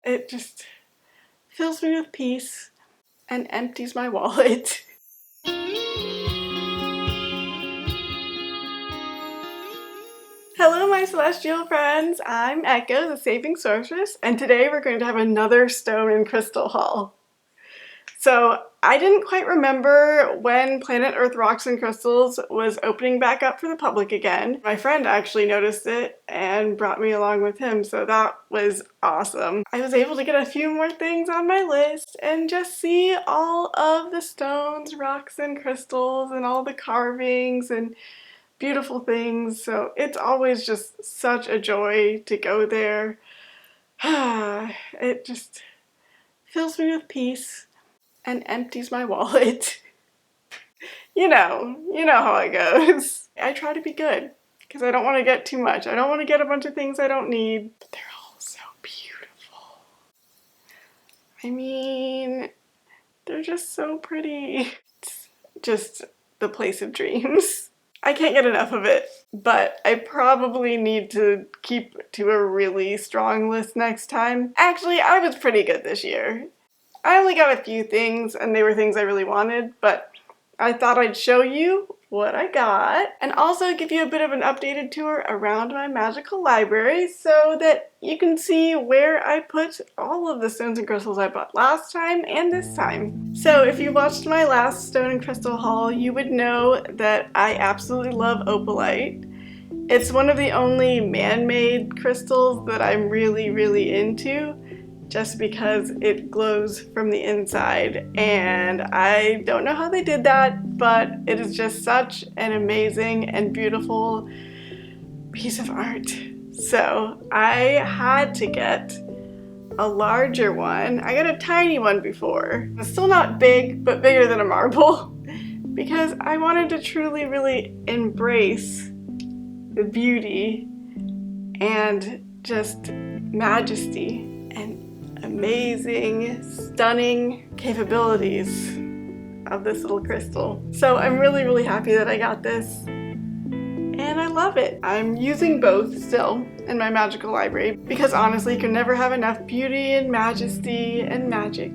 It just fills me with peace and empties my wallet. Hello my celestial friends, I'm Echo, the Saving Sorceress, and today we're going to have another stone and crystal haul. So I didn't quite remember when Planet Earth Rocks and Crystals was opening back up for the public again. My friend actually noticed it and brought me along with him, so that was awesome. I was able to get a few more things on my list and just see all of the stones, rocks, and crystals and all the carvings and beautiful things. So it's always just such a joy to go there. It just fills me with peace and empties my wallet. You know how it goes. I try to be good because I don't want to get too much. I don't want to get a bunch of things I don't need, but they're all so beautiful. I mean, they're just so pretty. It's just the place of dreams. I can't get enough of it, but I probably need to keep to a really strong list next time. Actually, I was pretty good this year. I only got a few things, and they were things I really wanted, but I thought I'd show you what I got, and also give you a bit of an updated tour around my magical library so that you can see where I put all of the stones and crystals I bought last time and this time. So if you watched my last stone and crystal haul, you would know that I absolutely love Opalite. It's one of the only man-made crystals that I'm really into, just because it glows from the inside, and I don't know how they did that, but it is just such an amazing and beautiful piece of art. So I had to get a larger one. I got a tiny one before. It's still not big, but bigger than a marble, because I wanted to truly really embrace the beauty and just majesty and amazing, stunning capabilities of this little crystal. So I'm really happy that I got this, and I love it. I'm using both still in my magical library because honestly you can never have enough beauty and majesty and magic.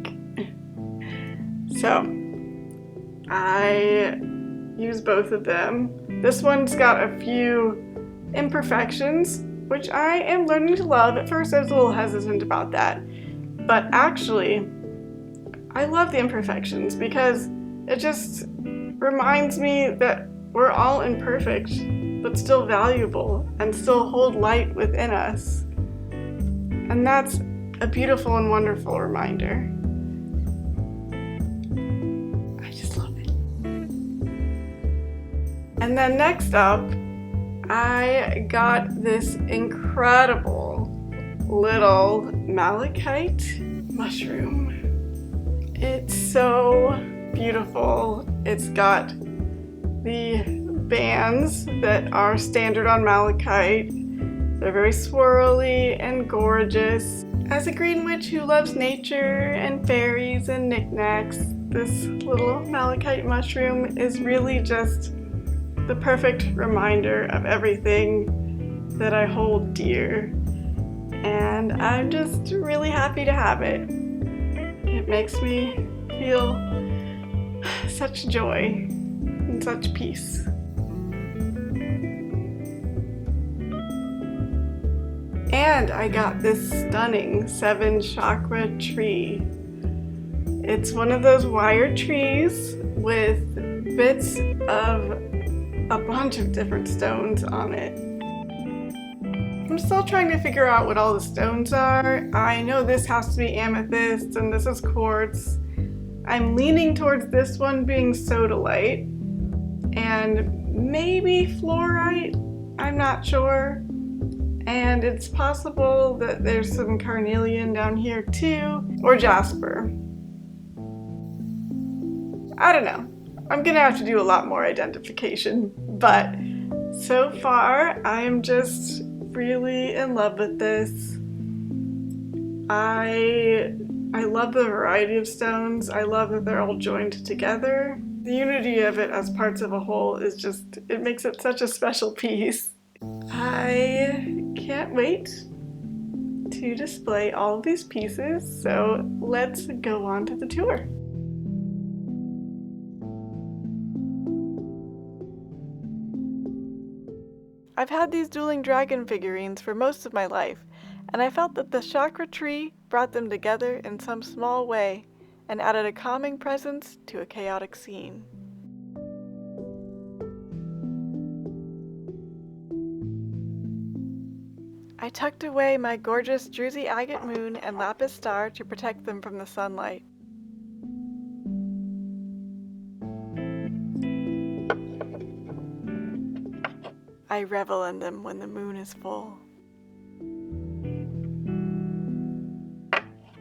So I use both of them. This one's got a few imperfections, which I am learning to love. At first I was a little hesitant about that. But actually, I love the imperfections because it just reminds me that we're all imperfect, but still valuable and still hold light within us. And that's a beautiful and wonderful reminder. I just love it. And then next up, I got this incredible little malachite mushroom. It's so beautiful. It's got the bands that are standard on malachite. They're very swirly and gorgeous. As a green witch who loves nature and fairies and knickknacks, this little malachite mushroom is really just the perfect reminder of everything that I hold dear. And I'm just really happy to have it. It makes me feel such joy and such peace. And I got this stunning 7 chakra tree. It's one of those wired trees with bits of a bunch of different stones on it. I'm still trying to figure out what all the stones are. I know this has to be amethyst and this is quartz. I'm leaning towards this one being sodalite and maybe fluorite, I'm not sure. And it's possible that there's some carnelian down here too, or jasper. I don't know. I'm gonna have to do a lot more identification, but so far I am just really in love with this. I love the variety of stones. I love that they're all joined together. The unity of it as parts of a whole is just, it makes it such a special piece. I can't wait to to display all of these pieces, so let's go on to the tour. I've had these dueling dragon figurines for most of my life, and I felt that the chakra tree brought them together in some small way and added a calming presence to a chaotic scene. I tucked away my gorgeous druzy agate moon and lapis star to protect them from the sunlight. I revel in them when the moon is full.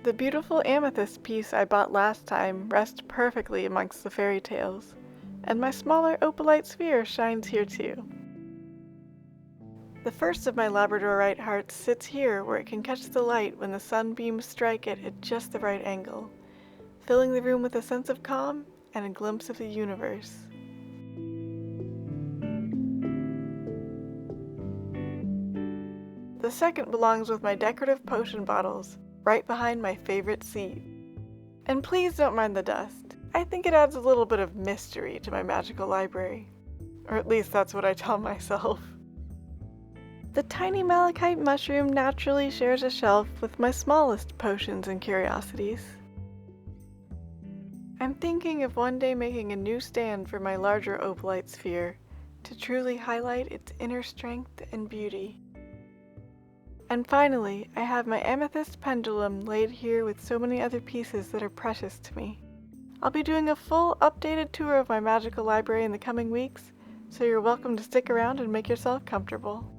The beautiful amethyst piece I bought last time rests perfectly amongst the fairy tales, and my smaller opalite sphere shines here too. The first of my labradorite hearts sits here where it can catch the light when the sunbeams strike it at just the right angle, filling the room with a sense of calm and a glimpse of the universe. The second belongs with my decorative potion bottles, right behind my favorite seat. And please don't mind the dust. I think it adds a little bit of mystery to my magical library. Or at least that's what I tell myself. The tiny malachite mushroom naturally shares a shelf with my smallest potions and curiosities. I'm thinking of one day making a new stand for my larger opalite sphere to truly highlight its inner strength and beauty. And finally, I have my amethyst pendulum laid here with so many other pieces that are precious to me. I'll be doing a full updated tour of my magical library in the coming weeks, so you're welcome to stick around and make yourself comfortable.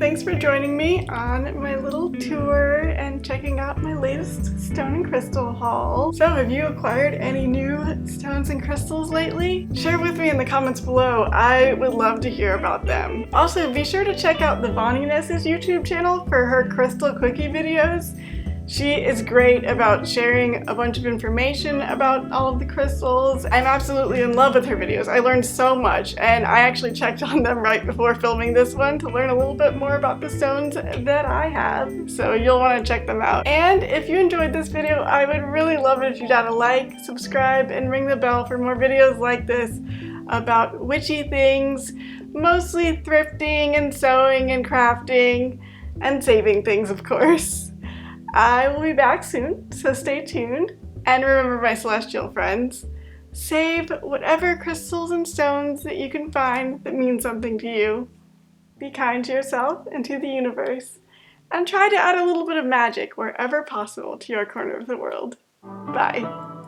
Thanks for joining me on my little tour and checking out my latest stone and crystal haul. So have you acquired any new stones and crystals lately? Share with me in the comments below. I would love to hear about them. Also, be sure to check out theVonnieness' YouTube channel for her Crystal Quickie videos. She is great about sharing a bunch of information about all of the crystals. I'm absolutely in love with her videos. I learned so much, and I actually checked on them right before filming this one to learn a little bit more about the stones that I have, so you'll want to check them out. And if you enjoyed this video, I would really love it if you'd add a like, subscribe, and ring the bell for more videos like this about witchy things, mostly thrifting and sewing and crafting, and saving things, of course. I will be back soon, so stay tuned. And remember, my celestial friends, save whatever crystals and stones that you can find that mean something to you. Be kind to yourself and to the universe, and try to add a little bit of magic wherever possible to your corner of the world. Bye.